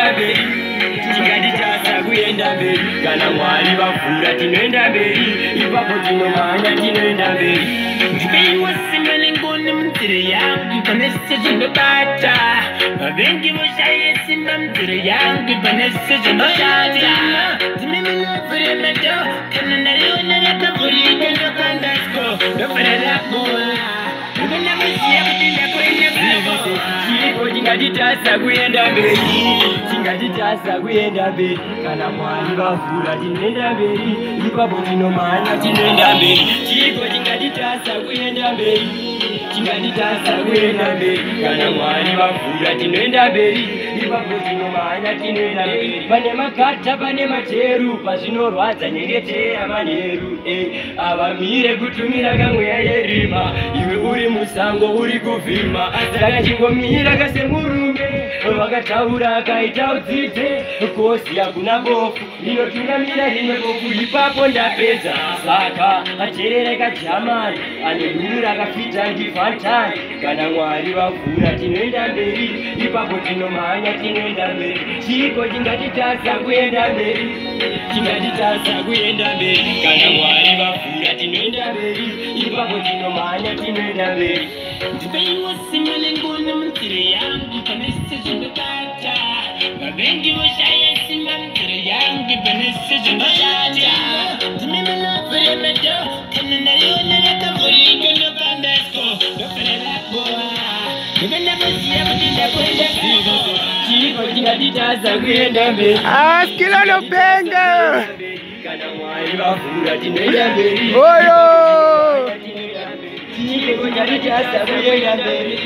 tinoenda mberi. Tikatitasa kuenda mberi, kana Mwari vavhura tinoenda mberi. Ipapo tinomhanya tinoenda mberi. Ndipeiwa simba nengoni munzira yangu panese zvinobata. Vavengi voshaye simba munzira yangu panese zvinobata. Ndimiminovhuremedo kana ndariona rakavhurika ndokandasko ndobvara raboa. Ndinonamuziya kuti ndakuenda kwavo. Chiripo chingatitasa kuenda mberi, chingatitasa kuenda mberi. Kana Mwari vavhura tinoenda mberi, ipapo tinomhanya tinoenda mberi. Chiripo chingatitasa kuenda mberi, chingatitasa kuenda mberi. Kana Mwari vavhura tinoenda mberi, ipapo tinomhanya tinoenda mberi. Pane makata pane materu, pazvinorwadza nyengetera manheru. Avamire kutumira kamweya yerima, iwe uri musango uri kuvhima. Saka chingomira kasemurume vakataura akaita udzidze kosi hakuna bofu rinotungamira rimwe bofu. Ipapo ndapedza. Saka acherereka Jamani ane duru rakafita ndifantani. Kana Mwari vavhura tinoenda mberi, ipapo tinomhanya tinoenda mberi. Chiko chingatitasa kuenda mberi, chingatitasa kuenda mberi. Kana Mwari vavhura tinoenda mberi, ipapo tinomhanya tinoenda mberi. Ndipeiwa simba nengoni munzira yangu panese zvinobata. Vavengi voshaye simba munzira yangu panese zvinobata. Ndimiminovhuremedo kana ndariona rakavhurika ndokandasko ndobvara raboa. Ndinonamuziya kuti ndakuenda kwavo. Chiko chingatitasa kuenda mberi. Skilla no benga. Kana Mwari vavhura tinoenda mberi. Oyo. Chiko chingatitasa kuenda mberi,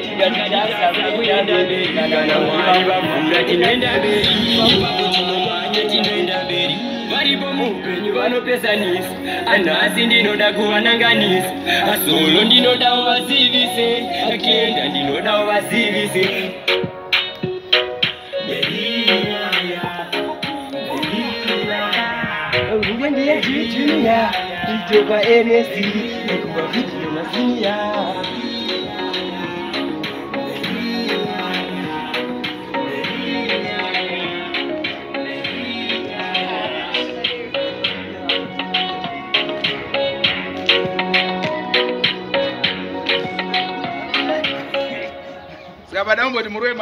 chingatitasa kuenda mberi. Kana Mwari vavhura tinoenda mberi, ipapo tinomhanya tinoenda mberi. Varipo muupenyu vanopesanisa, anhasi ndinoda kuvananganisa. Asolo ndinoda uvazivise, akenda ndinoda uvazivise. Rume ndiye jitunia, itoka NSC, nekuwa video mazinia. Saka badambo ndi murwe